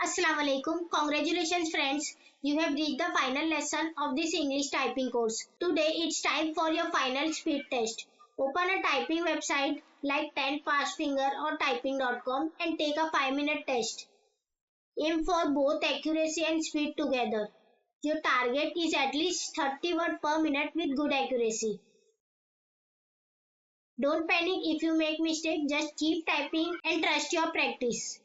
Assalamu alaikum. Congratulations friends. You have reached the final lesson of this English typing course. Today it's time for your final speed test. Open a typing website like 10 Fastfinger or typing.com and take a 5-minute test. Aim for both accuracy and speed together. Your target is at least 30 words per minute with good accuracy. Don't panic if you make mistake, just keep typing and trust your practice.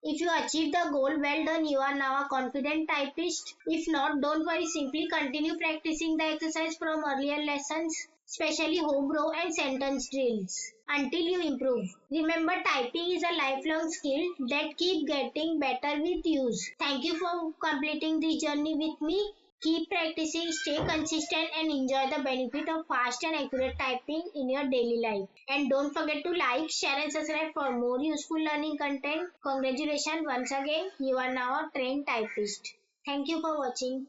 If you achieve the goal, well done, you are now a confident typist. If not, don't worry, simply continue practicing the exercise from earlier lessons, especially home row and sentence drills, until you improve. Remember, typing is a lifelong skill that keep getting better with use. Thank you for completing this journey with me. Keep practicing, stay consistent, and enjoy the benefit of fast and accurate typing in your daily life. And don't forget to like, share, and subscribe for more useful learning content. Congratulations once again, you are now a trained typist. Thank you for watching.